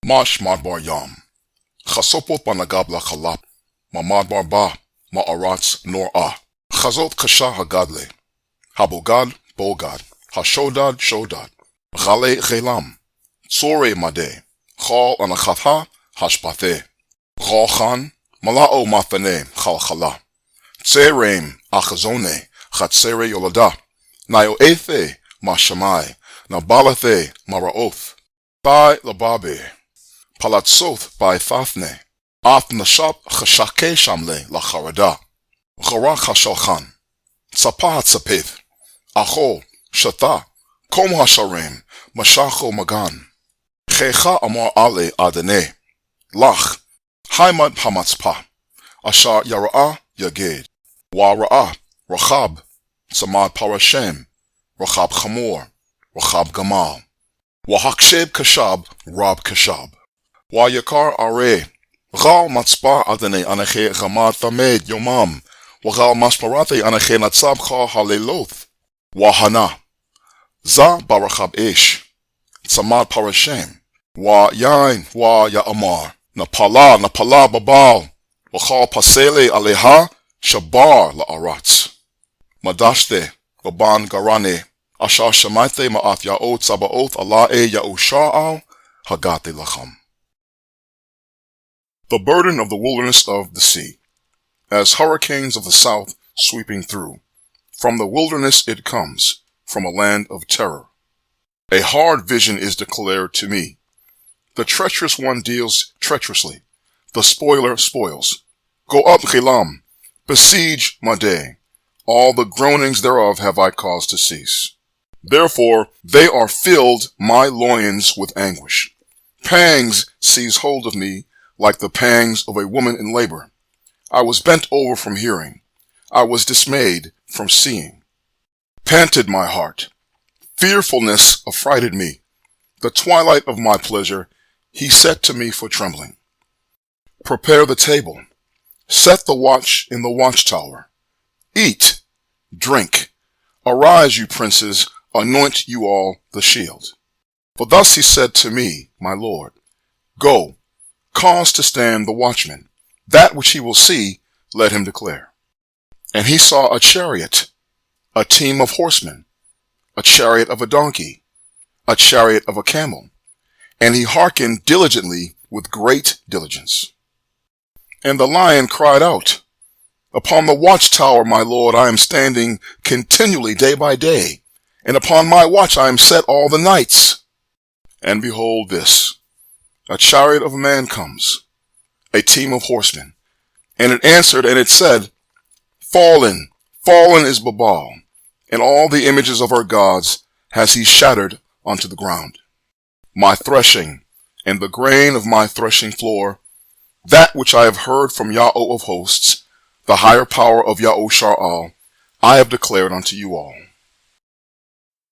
Mash Madbar Yam. Chasopot Banagab La Chalap. Ma Madbar Ba. Ma Aratz Nor Ah. Chazot Kasha Hagadle. Habogad Bogad. Hashodad Shodad. Chale Chelam. Tsore Made. Chal Anachatha Hashpathe. Chalchan Malao Mathane Chalchala. Tsereim Achazone Chatsere Yolada. Nayoethe Mashamai. Nabalathe Maraoth. Thai Lababe. Palatsoth by Thafne. Athnashap Chashake Shamle La Charada. Charach Hashalchan. Tzapa Tzapeth. Acho Shata. Kom Hasharem. Mashacho Magan. Checha Amar Ale Adene. Lach. Haimad Hamatzpa. Ashar Yara'ah Yaged. Wara'ah. Rachab. Samad Parashem. Rachab Chamor. Rachab Gamal. Wahaksheb Kashab. Rab Kashab. Wayakar Are. Gal Matzpa Adene Anache Gamad Thamed Yomam. Wagal Masparate Anache Natzab Cha Haleloth. Wahana. Za Barachab Ish. Samad Parashem. Wa Yain. Wa Ya'amar. Napala Babal. Wachal Pasele Aleha. Shabar La Aratz. Madashte. Baban Garane. Ashar Shemaite Ma'ath Ya'oh Tzabaoth Ala'e Yashai-Ya'oh Hagate Lacham. The burden of the wilderness of the sea. As hurricanes of the south sweeping through, from the wilderness it comes, from a land of terror. A hard vision is declared to me. The treacherous one deals treacherously. The spoiler spoils. Go up, Chilam. Besiege Madeh. All the groanings thereof have I caused to cease. Therefore they are filled my loins with anguish. Pangs seize hold of me like the pangs of a woman in labor. I was bent over from hearing. I was dismayed from seeing. Panted my heart. Fearfulness affrighted me. The twilight of my pleasure he set to me for trembling. Prepare the table. Set the watch in the watchtower. Eat. Drink. Arise, you princes. Anoint you all the shield. For thus he said to me, my Lord, Go, cause to stand the watchman. That which he will see, let him declare. And he saw a chariot, a team of horsemen, a chariot of a donkey, a chariot of a camel. And he hearkened diligently with great diligence. And the lion cried out, Upon the watchtower, my Lord, I am standing continually day by day, and upon my watch I am set all the nights. And behold this, a chariot of a man comes, a team of horsemen. And it answered, and it said, Fallen, fallen is Babal, and all the images of our gods has he shattered unto the ground. My threshing, and the grain of my threshing floor, that which I have heard from Ya'oh of hosts, the higher power of Yashai-Ya'oh, I have declared unto you all.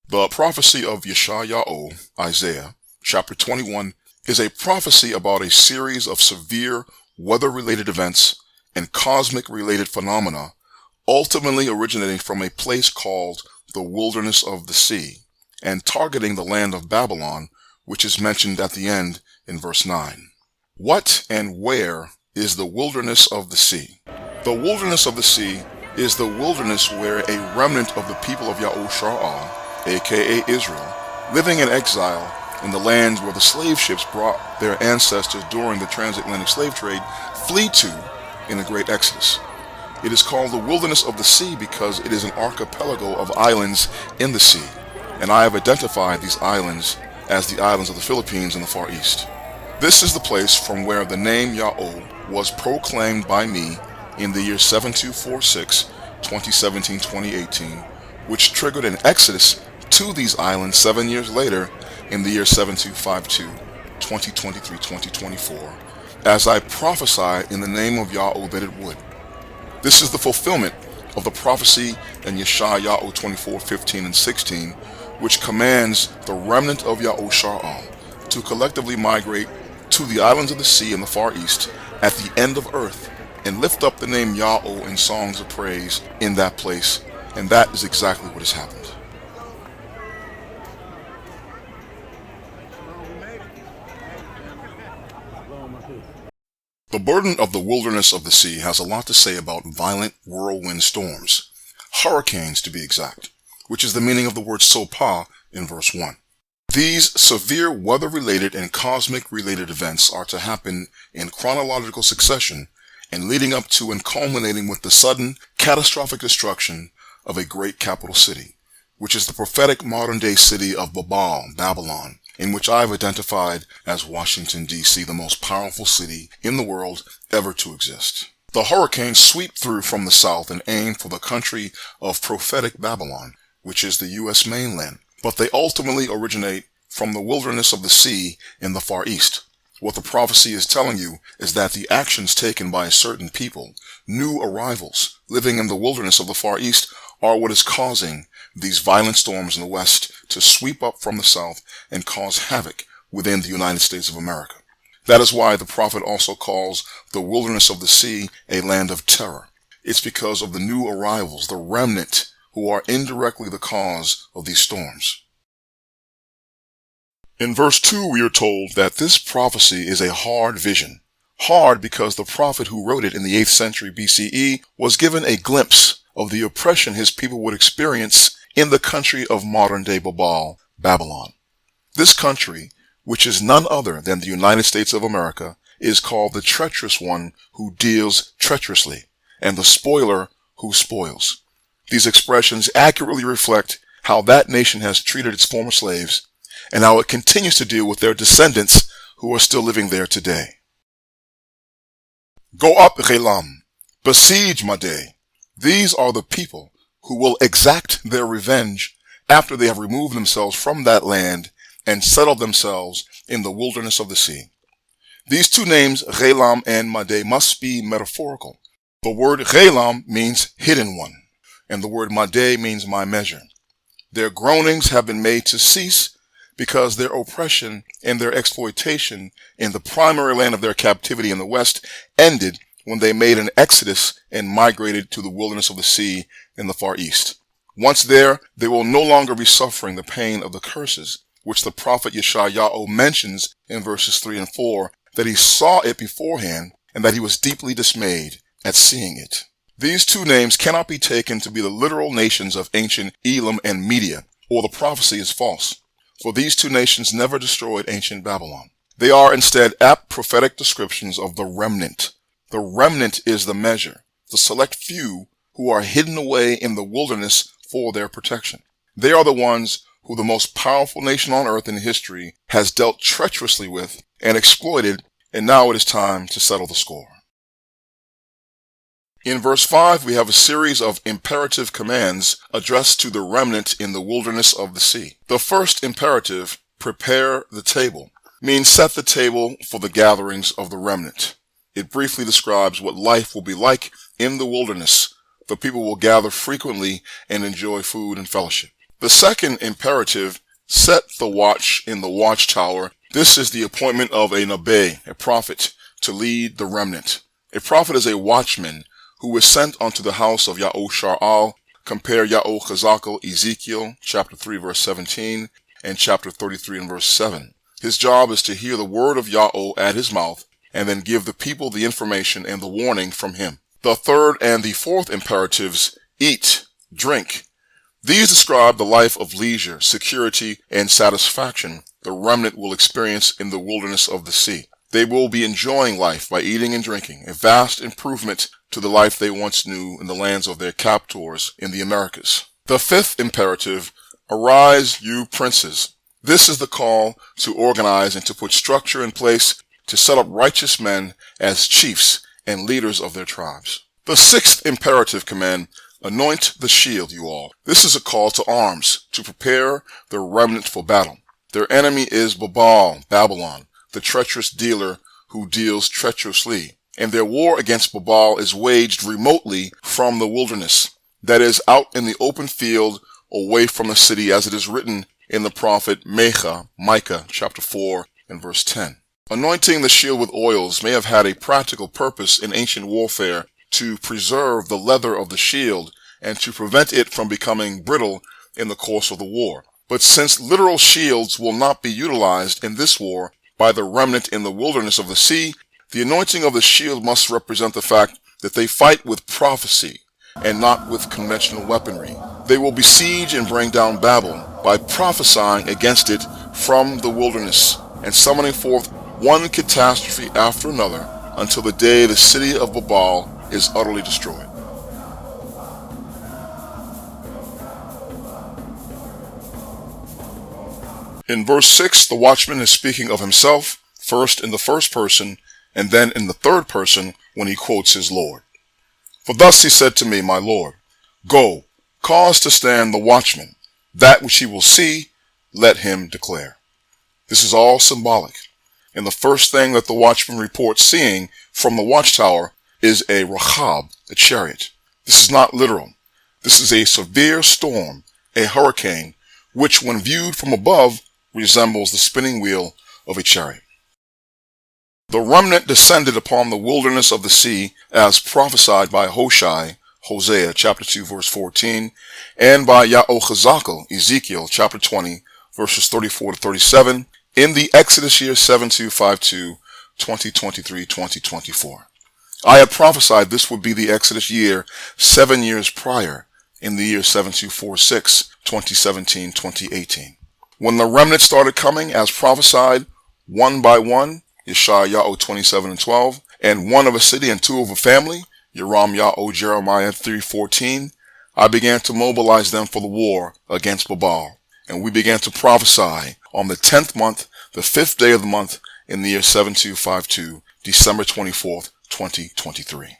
The prophecy of Yashai-Ya'oh, Isaiah, chapter 21, is a prophecy about a series of severe weather-related events and cosmic-related phenomena, ultimately originating from a place called the wilderness of the sea, and targeting the land of Babylon, which is mentioned at the end in verse 9. What and where is the wilderness of the sea? The wilderness of the sea is the wilderness where a remnant of the people of Yashai-Ya'oh, aka Israel, living in exile in the lands where the slave ships brought their ancestors during the transatlantic slave trade, flee to in the Great Exodus. It is called the wilderness of the sea because it is an archipelago of islands in the sea, and I have identified these islands as the islands of the Philippines in the Far East. This is the place from where the name Ya'oh was proclaimed by me in the year 7246, 2017-2018, which triggered an exodus to these islands 7 years later in the year 7252, 2023-2024, as I prophesied in the name of Ya'oh that it would. This is the fulfillment of the prophecy in Yashai-Ya'oh 24:15 and 16, which commands the remnant of Yashai-Ya'oh to collectively migrate to the islands of the sea in the Far East at the end of earth and lift up the name Ya'oh in songs of praise in that place, and that is exactly what has happened. The burden of the wilderness of the sea has a lot to say about violent whirlwind storms, hurricanes to be exact, which is the meaning of the word sopah in verse 1. These severe weather-related and cosmic-related events are to happen in chronological succession and leading up to and culminating with the sudden, catastrophic destruction of a great capital city, which is the prophetic modern-day city of Babylon, in which I've identified as Washington, D.C., the most powerful city in the world ever to exist. The hurricanes sweep through from the south and aim for the country of prophetic Babylon, which is the U.S. mainland, but they ultimately originate from the wilderness of the sea in the Far East. What the prophecy is telling you is that the actions taken by a certain people, new arrivals living in the wilderness of the Far East, are what is causing these violent storms in the West to sweep up from the south and cause havoc within the United States of America. That is why the prophet also calls the wilderness of the sea a land of terror. It's because of the new arrivals, the remnant, who are indirectly the cause of these storms. In verse 2, we are told that this prophecy is a hard vision. Hard because the prophet who wrote it in the 8th century BCE was given a glimpse of the oppression his people would experience in the country of modern-day Babylon. This country, which is none other than the United States of America, is called the treacherous one who deals treacherously, and the spoiler who spoils. These expressions accurately reflect how that nation has treated its former slaves, and how it continues to deal with their descendants who are still living there today. Go up, Ghelam, besiege Madeh. These are the people who will exact their revenge after they have removed themselves from that land and settled themselves in the wilderness of the sea. These two names, Ghelam and Madeh, must be metaphorical. The word Ghelam means hidden one, and the word Madeh means my measure. Their groanings have been made to cease because their oppression and their exploitation in the primary land of their captivity in the West ended when they made an exodus and migrated to the wilderness of the sea in the Far East. Once there, they will no longer be suffering the pain of the curses, which the prophet Yashai-Ya'oh mentions in verses 3 and 4, that he saw it beforehand and that he was deeply dismayed at seeing it. These two names cannot be taken to be the literal nations of ancient Elam and Media, or the prophecy is false, for these two nations never destroyed ancient Babylon. They are instead apt prophetic descriptions of the remnant. The remnant is the measure, the select few who are hidden away in the wilderness for their protection. They are the ones who the most powerful nation on earth in history has dealt treacherously with and exploited, and now it is time to settle the score. In verse 5, we have a series of imperative commands addressed to the remnant in the wilderness of the sea. The first imperative, prepare the table, means set the table for the gatherings of the remnant. It briefly describes what life will be like in the wilderness. The people will gather frequently and enjoy food and fellowship. The second imperative, set the watch in the watchtower. This is the appointment of a nabe, a prophet, to lead the remnant. A prophet is a watchman who is sent unto the house of Yahweh. Compare Ya'oh Chazakal, Ezekiel, chapter 3, verse 17, and chapter 33 and verse 7. His job is to hear the word of Yahweh at his mouth, and then give the people the information and the warning from him. The third and the fourth imperatives, eat, drink. These describe the life of leisure, security, and satisfaction the remnant will experience in the wilderness of the sea. They will be enjoying life by eating and drinking, a vast improvement to the life they once knew in the lands of their captors in the Americas. The fifth imperative, arise, you princes. This is the call to organize and to put structure in place to set up righteous men as chiefs and leaders of their tribes. The sixth imperative command, anoint the shield, you all. This is a call to arms, to prepare the remnant for battle. Their enemy is Babylon, the treacherous dealer who deals treacherously. And their war against Babal is waged remotely from the wilderness, that is, out in the open field, away from the city, as it is written in the prophet Micah, chapter 4 and verse 10. Anointing the shield with oils may have had a practical purpose in ancient warfare to preserve the leather of the shield and to prevent it from becoming brittle in the course of the war. But since literal shields will not be utilized in this war by the remnant in the wilderness of the sea, The anointing of the shield must represent the fact that they fight with prophecy and not with conventional weaponry. They will besiege and bring down Babel by prophesying against it from the wilderness and summoning forth one catastrophe after another until the day the city of Babel is utterly destroyed. In verse 6, the watchman is speaking of himself, first in the first person, and then in the third person when he quotes his Lord. For thus he said to me, my Lord, go, cause to stand the watchman, that which he will see, let him declare. This is all symbolic, and the first thing that the watchman reports seeing from the watchtower is a Rahab, a chariot. This is not literal. This is a severe storm, a hurricane, which when viewed from above resembles the spinning wheel of a chariot. The remnant descended upon the wilderness of the sea as prophesied by Hosea, chapter 2, verse 14, and by Yashai-Ya'oh, Ezekiel, chapter 20, verses 34 to 37, in the Exodus year 7252, 2023-2024. I had prophesied this would be the Exodus year 7 years prior, in the year 7246, 2017-2018. When the remnant started coming as prophesied, one by one, Yashai-Ya'oh 27 and 12, and one of a city and two of a family, Ya'oh Jeremiah 3:14, I began to mobilize them for the war against Babel, and we began to prophesy on the 10th month, the 5th day of the month, in the year 7252, December 24th, 2023.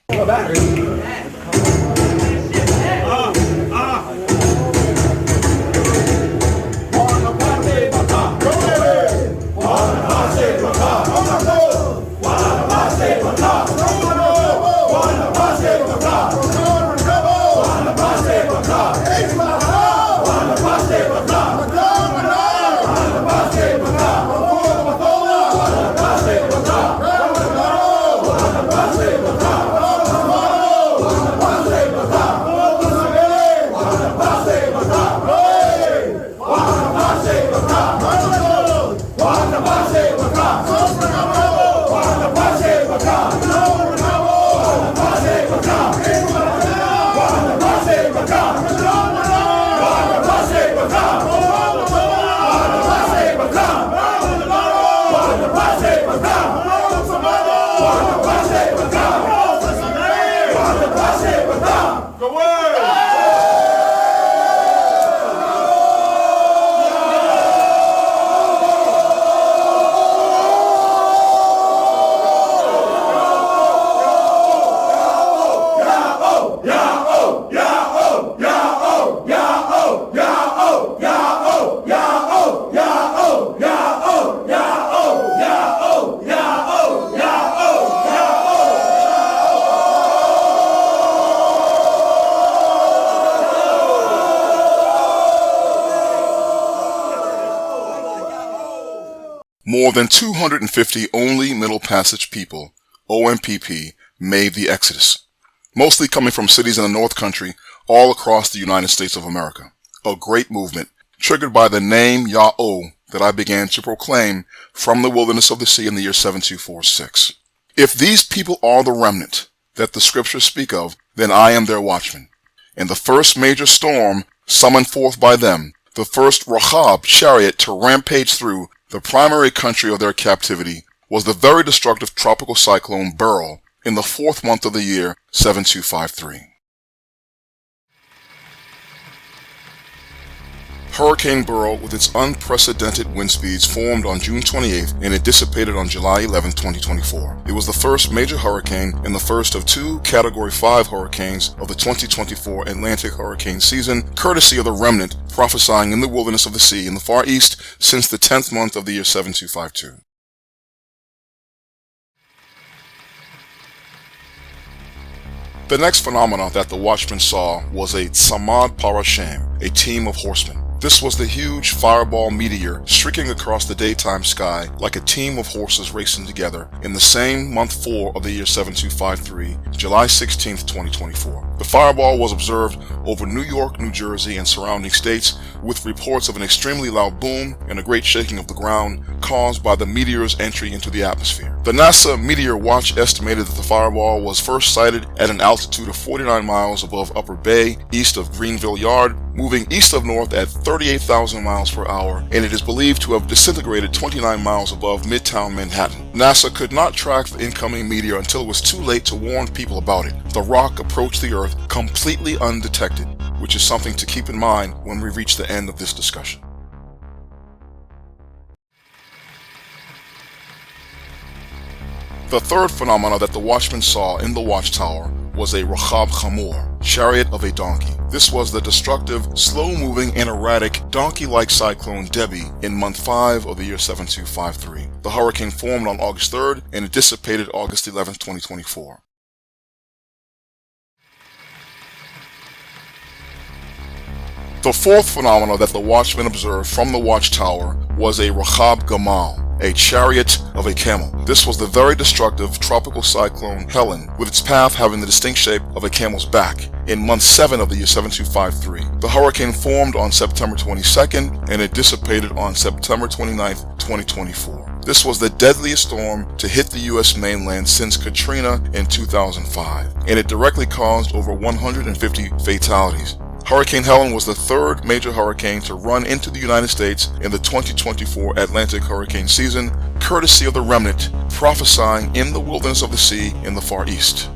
More than 250 only Middle Passage people, OMPP, made the Exodus, mostly coming from cities in the North Country all across the United States of America. A great movement, triggered by the name Ya'oh that I began to proclaim from the wilderness of the sea in the year 7246. If these people are the remnant that the scriptures speak of, then I am their watchman. And the first major storm summoned forth by them, the first Rahab chariot to rampage through the primary country of their captivity, was the very destructive tropical cyclone Beryl in the 4th month of the year 7253. Hurricane Beryl, with its unprecedented wind speeds, formed on June 28th and it dissipated on July 11, 2024. It was the first major hurricane and the first of 2 Category 5 hurricanes of the 2024 Atlantic hurricane season, courtesy of the remnant prophesying in the wilderness of the sea in the Far East since the 10th month of the year 7252. The next phenomenon that the watchman saw was a Tzamad Parashem, a team of horsemen. This was the huge fireball meteor streaking across the daytime sky like a team of horses racing together in the same month 4 of the year 7253, July 16, 2024. The fireball was observed over New York, New Jersey, and surrounding states, with reports of an extremely loud boom and a great shaking of the ground caused by the meteor's entry into the atmosphere. The NASA Meteor Watch estimated that the fireball was first sighted at an altitude of 49 miles above Upper Bay, east of Greenville Yard, moving east of north at 38,000 miles per hour, and it is believed to have disintegrated 29 miles above Midtown Manhattan. NASA could not track the incoming meteor until it was too late to warn people about it. The rock approached the Earth completely undetected, which is something to keep in mind when we reach the end of this discussion. The third phenomena that the Watchman saw in the watchtower was a Rachab Chamor, chariot of a donkey. This was the destructive, slow-moving, and erratic donkey-like cyclone Debbie in month 5 of the year 7253. The hurricane formed on August 3rd and it dissipated August 11th, 2024. The fourth phenomena that the Watchman observed from the watchtower was a Rachab Gamal, a chariot of a camel. This was the very destructive tropical cyclone Helen, with its path having the distinct shape of a camel's back, in month 7 of the year 7253. The hurricane formed on September 22nd and it dissipated on September 29th, 2024. This was the deadliest storm to hit the U.S. mainland since Katrina in 2005, and it directly caused over 150 fatalities. Hurricane Helen was the third major hurricane to run into the United States in the 2024 Atlantic hurricane season, courtesy of the remnant prophesying in the wilderness of the sea in the Far East.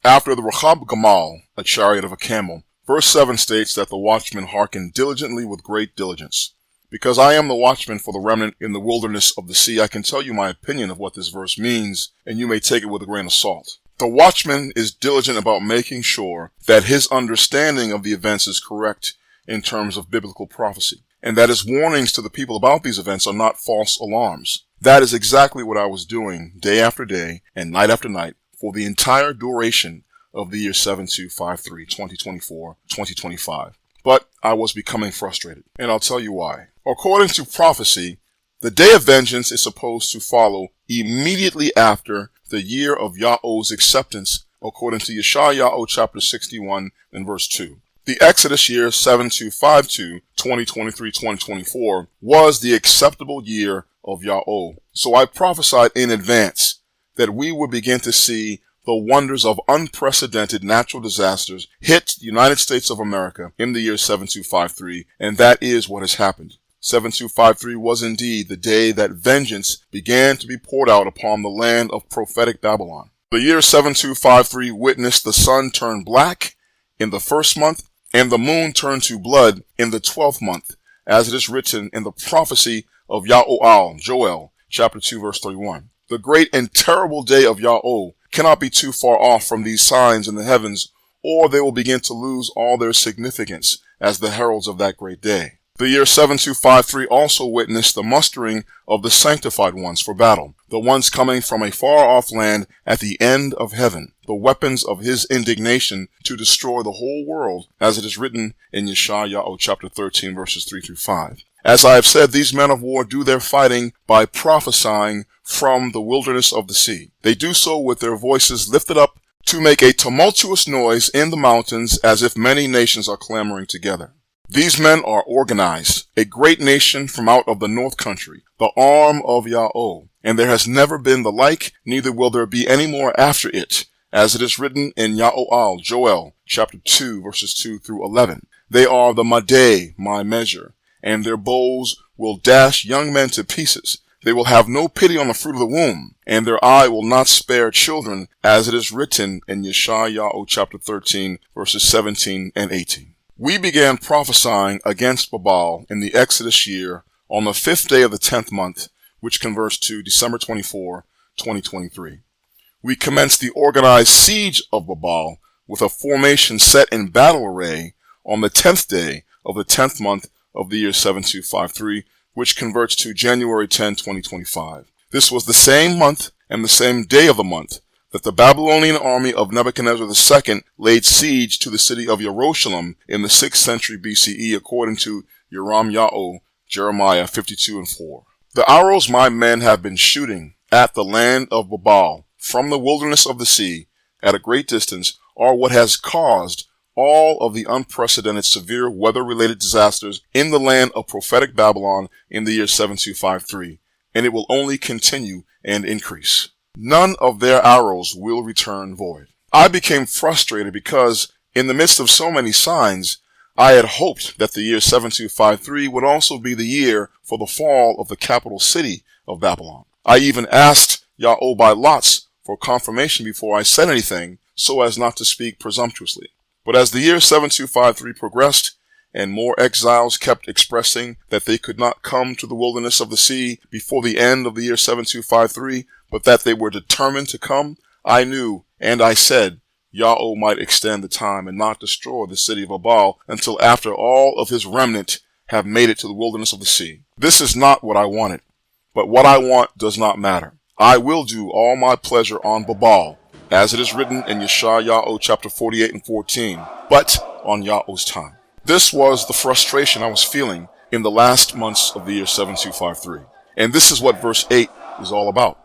After the Rachab Gamal, a chariot of a camel, verse 7 states that the watchman hearkened diligently with great diligence. Because I am the watchman for the remnant in the wilderness of the sea, I can tell you my opinion of what this verse means, and you may take it with a grain of salt. The watchman is diligent about making sure that his understanding of the events is correct in terms of biblical prophecy, and that his warnings to the people about these events are not false alarms. That is exactly what I was doing day after day and night after night for the entire duration of the year 7253, 2024, 2025. But I was becoming frustrated, and I'll tell you why. According to prophecy, the day of vengeance is supposed to follow immediately after the year of Yahweh's acceptance, according to Yashai-Ya'oh chapter 61 and verse 2. The Exodus year 7252, 2023-2024 was the acceptable year of Yahweh. So I prophesied in advance that we would begin to see the wonders of unprecedented natural disasters hit the United States of America in the year 7253, and that is what has happened. 7253 was indeed the day that vengeance began to be poured out upon the land of prophetic Babylon. The year 7253 witnessed the sun turn black in the first month and the moon turn to blood in the 12th month, as it is written in the prophecy of Yahweh, Joel, chapter 2, verse 31. The great and terrible day of Yahweh cannot be too far off from these signs in the heavens, or they will begin to lose all their significance as the heralds of that great day. The year 7253 also witnessed the mustering of the sanctified ones for battle, the ones coming from a far-off land at the end of heaven, the weapons of his indignation to destroy the whole world, as it is written in Yashai-Ya'oh chapter 13, verses 3 through 5. As I have said, these men of war do their fighting by prophesying from the wilderness of the sea. They do so with their voices lifted up to make a tumultuous noise in the mountains as if many nations are clamoring together. These men are organized, a great nation from out of the north country, the arm of Yahweh, and there has never been the like, neither will there be any more after it, as it is written in Yahweh, Joel, chapter 2, verses 2 through 11. They are the Madeh, my measure, and their bows will dash young men to pieces. They will have no pity on the fruit of the womb, and their eye will not spare children, as it is written in Yashai-Ya'oh chapter 13, verses 17 and 18. We began prophesying against Babal in the Exodus year on the 5th day of the 10th month, which converts to December 24, 2023. We commenced the organized siege of Babal with a formation set in battle array on the 10th day of the 10th month of the year 7253, which converts to January 10, 2025. This was the same month and the same day of the month that the Babylonian army of Nebuchadnezzar II laid siege to the city of Jerusalem in the 6th century BCE, according to Yashai-Ya'oh, Jeremiah 52:4. The arrows my men have been shooting at the land of Babal from the wilderness of the sea at a great distance are what has caused all of the unprecedented severe weather-related disasters in the land of prophetic Babylon in the year 7253, and it will only continue and increase. None of their arrows will return void. I became frustrated because, in the midst of so many signs, I had hoped that the year 7253 would also be the year for the fall of the capital city of Babylon. I even asked Ya'oh by lots for confirmation before I said anything, so as not to speak presumptuously. But as the year 7253 progressed, and more exiles kept expressing that they could not come to the wilderness of the sea before the end of the year 7253, but that they were determined to come, I knew, and I said, Ya'oh might extend the time and not destroy the city of Babal until after all of his remnant have made it to the wilderness of the sea. This is not what I wanted, but what I want does not matter. I will do all my pleasure on Babal, as it is written in Yashai-Ya'oh chapter 48 and 14, but on Ya'oh's time. This was the frustration I was feeling in the last months of the year 7253. And this is what verse 8 is all about.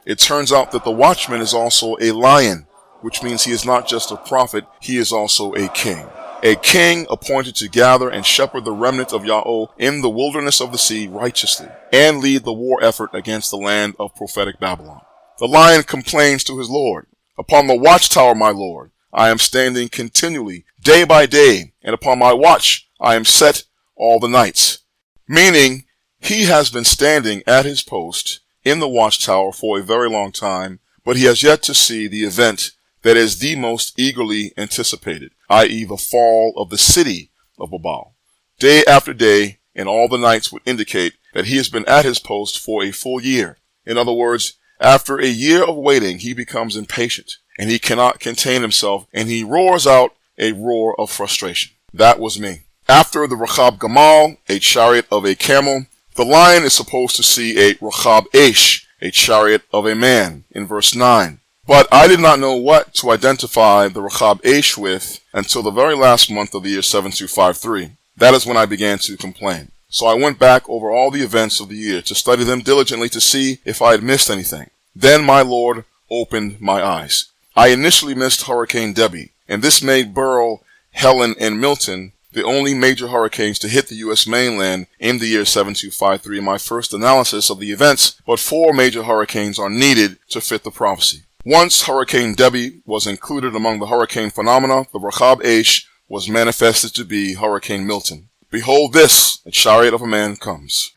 It turns out that the Watchman is also a lion, which means he is not just a prophet, he is also a king. A king appointed to gather and shepherd the remnant of Ya'oh in the wilderness of the sea righteously, and lead the war effort against the land of prophetic Babylon. The lion complains to his Lord, upon the watchtower, my Lord, I am standing continually, day by day, and upon my watch I am set all the nights. Meaning, he has been standing at his post in the watchtower for a very long time, but he has yet to see the event that is the most eagerly anticipated, i.e. the fall of the city of Babal. Day after day, and all the nights would indicate that he has been at his post for a full year. In other words, after a year of waiting, he becomes impatient, and he cannot contain himself, and he roars out a roar of frustration. That was me. After the Rachab Gamal, a chariot of a camel, the lion is supposed to see a Rachab-Eish, a chariot of a man, in verse 9. But I did not know what to identify the Rachab-Eish with until the very last month of the year 7253. That is when I began to complain. So I went back over all the events of the year to study them diligently to see if I had missed anything. Then my Lord opened my eyes. I initially missed Hurricane Debbie, and this made Beryl, Helen, and Milton the only major hurricanes to hit the U.S. mainland in the year 7253 in my first analysis of the events, but 4 major hurricanes are needed to fit the prophecy. Once Hurricane Debbie was included among the hurricane phenomena, the Rachab-Eish was manifested to be Hurricane Milton. Behold this, a chariot of a man comes.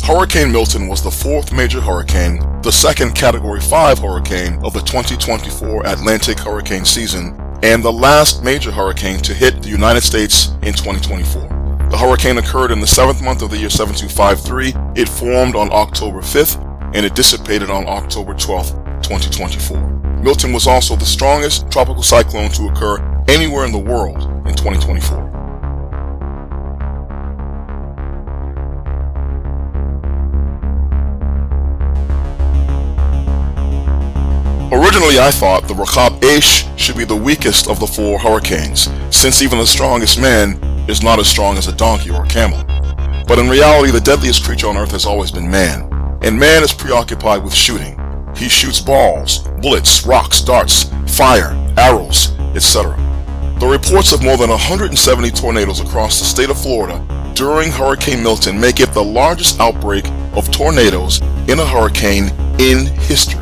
Hurricane Milton was the 4th major hurricane, the 2nd Category 5 hurricane of the 2024 Atlantic hurricane season, and the last major hurricane to hit the United States in 2024. The hurricane occurred in the 7th month of the year 7253. It formed on October 5th, and it dissipated on October 12th, 2024. Milton was also the strongest tropical cyclone to occur anywhere in the world in 2024. Originally, I thought the Rachab-Eish should be the weakest of the 4 hurricanes, since even the strongest man is not as strong as a donkey or a camel. But in reality, the deadliest creature on earth has always been man, and man is preoccupied with shooting. He shoots balls, bullets, rocks, darts, fire, arrows, etc. The reports of more than 170 tornadoes across the state of Florida during Hurricane Milton make it the largest outbreak of tornadoes in a hurricane in history.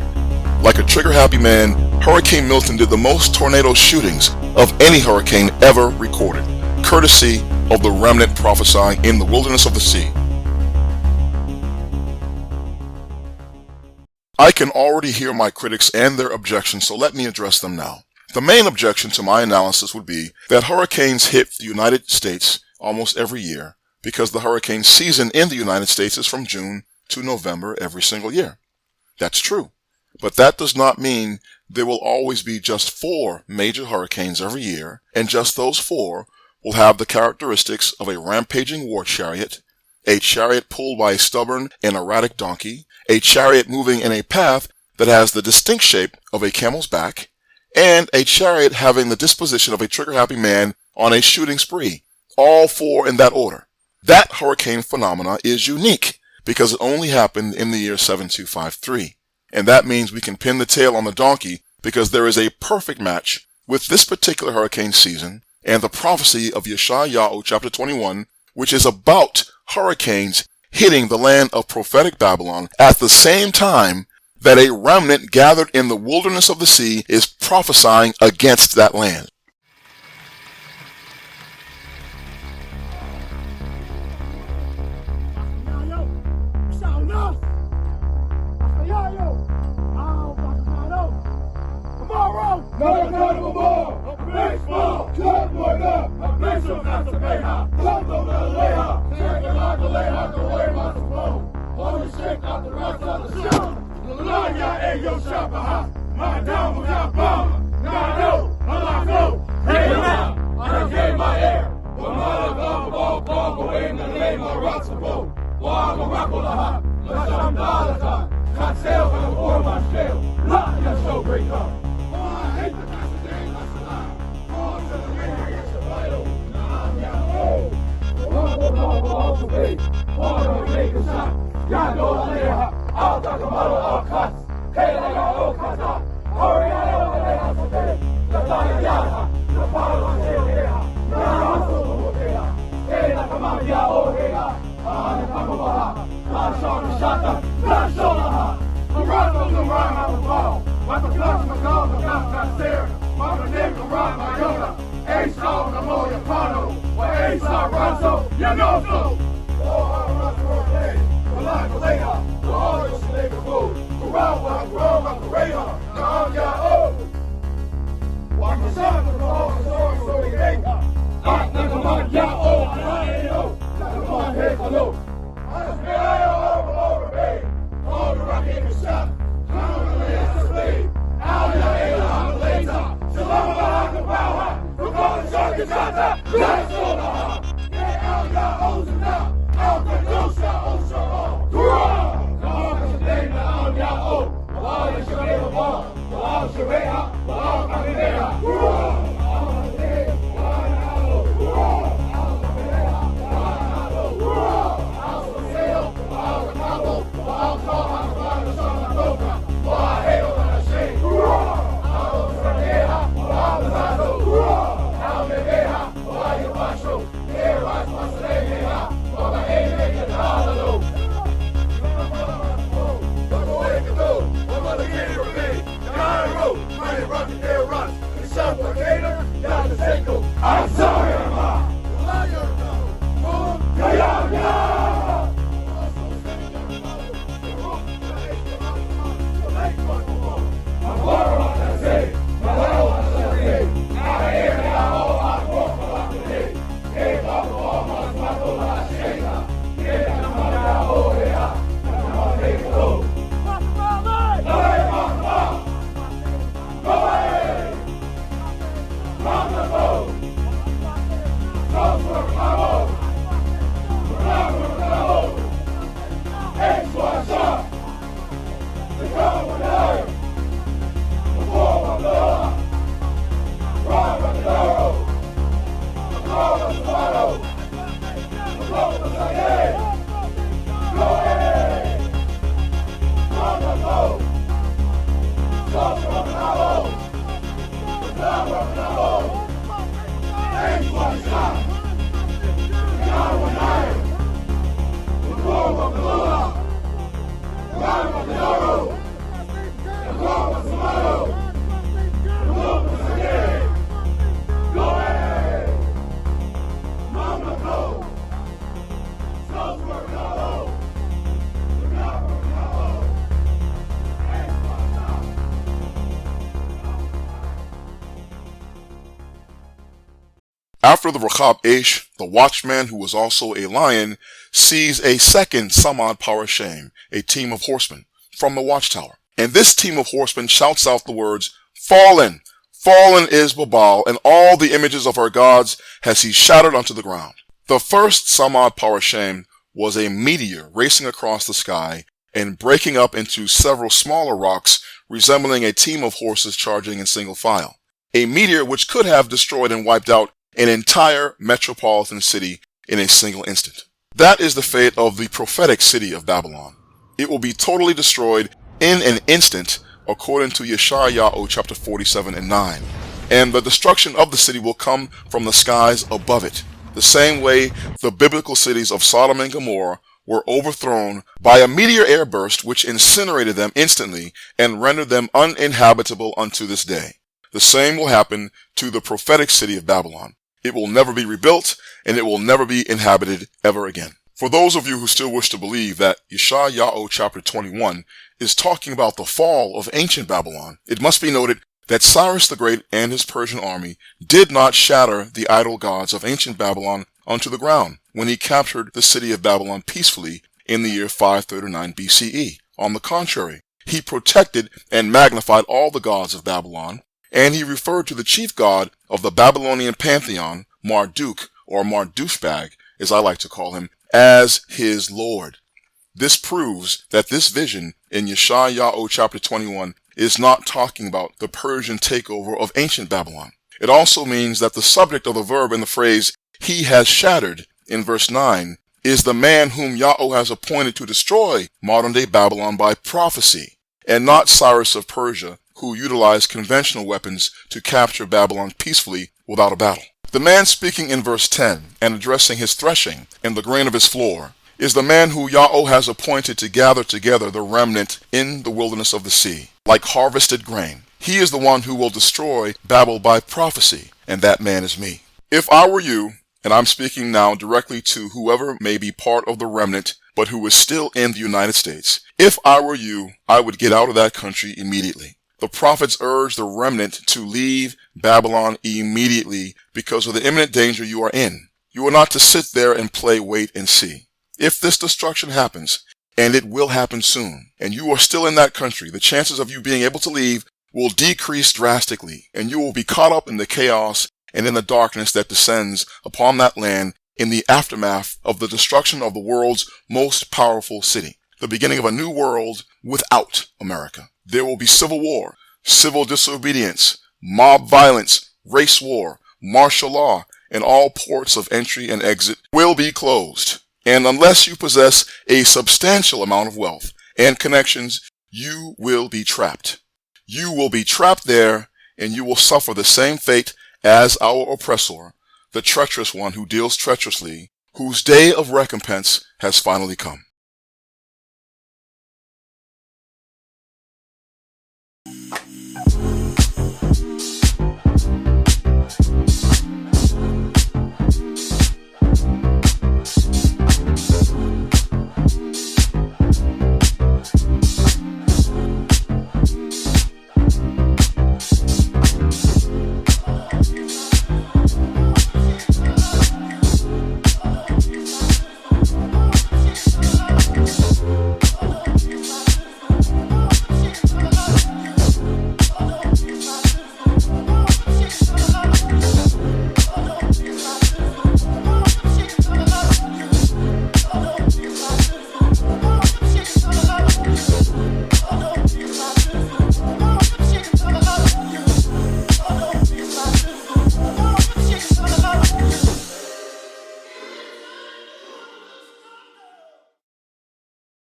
Like a trigger-happy man, Hurricane Milton did the most tornado shootings of any hurricane ever recorded, courtesy of the remnant prophesying in the wilderness of the sea. I can already hear my critics and their objections, so let me address them now. The main objection to my analysis would be that hurricanes hit the United States almost every year because the hurricane season in the United States is from June to November every single year. That's true. But that does not mean there will always be just 4 major hurricanes every year, and just those 4 will have the characteristics of a rampaging war chariot, a chariot pulled by a stubborn and erratic donkey, a chariot moving in a path that has the distinct shape of a camel's back, and a chariot having the disposition of a trigger-happy man on a shooting spree. All 4 in that order. That hurricane phenomena is unique because it only happened in the year 7253. And that means we can pin the tail on the donkey because there is a perfect match with this particular hurricane season and the prophecy of Yashai-Ya'oh chapter 21, which is about hurricanes hitting the land of prophetic Babylon at the same time that a remnant gathered in the wilderness of the sea is prophesying against that land. After the Rechab-Eish, the Watchman, who was also a lion, sees a second Samad Parashem, a team of horsemen, from the watchtower. And this team of horsemen shouts out the words, "Fallen! Fallen is Babal, and all the images of our gods has he shattered unto the ground." The first Samad Parashem was a meteor racing across the sky and breaking up into several smaller rocks resembling a team of horses charging in single file. A meteor which could have destroyed and wiped out an entire metropolitan city in a single instant. That is the fate of the prophetic city of Babylon. It will be totally destroyed in an instant, according to Yashai-Ya'oh chapter 47 and 9. And the destruction of the city will come from the skies above it, the same way the biblical cities of Sodom and Gomorrah were overthrown by a meteor airburst which incinerated them instantly and rendered them uninhabitable unto this day. The same will happen to the prophetic city of Babylon. It will never be rebuilt, and it will never be inhabited ever again. For those of you who still wish to believe that Yashai-Ya'oh chapter 21 is talking about the fall of ancient Babylon, it must be noted that Cyrus the Great and his Persian army did not shatter the idol gods of ancient Babylon onto the ground when he captured the city of Babylon peacefully in the year 539 BCE. On the contrary, he protected and magnified all the gods of Babylon, and he referred to the chief god of the Babylonian pantheon, Marduk, or Mardouchbag, as I like to call him, as his Lord. This proves that this vision in Yashai-Ya'oh chapter 21 is not talking about the Persian takeover of ancient Babylon. It also means that the subject of the verb in the phrase, "he has shattered," in verse 9, is the man whom Yahweh has appointed to destroy modern-day Babylon by prophecy, and not Cyrus of Persia, who utilized conventional weapons to capture Babylon peacefully without a battle. The man speaking in verse 10 and addressing his threshing and the grain of his floor is the man who Yahweh has appointed to gather together the remnant in the wilderness of the sea, like harvested grain. He is the one who will destroy Babel by prophecy, and that man is me. If I were you, and I'm speaking now directly to whoever may be part of the remnant but who is still in the United States, if I were you, I would get out of that country immediately. The prophets urge the remnant to leave Babylon immediately because of the imminent danger you are in. You are not to sit there and play wait and see. If this destruction happens, and it will happen soon, and you are still in that country, the chances of you being able to leave will decrease drastically, and you will be caught up in the chaos and in the darkness that descends upon that land in the aftermath of the destruction of the world's most powerful city, the beginning of a new world without America. There will be civil war, civil disobedience, mob violence, race war, martial law, and all ports of entry and exit will be closed. And unless you possess a substantial amount of wealth and connections, you will be trapped. You will be trapped there, and you will suffer the same fate as our oppressor, the treacherous one who deals treacherously, whose day of recompense has finally come.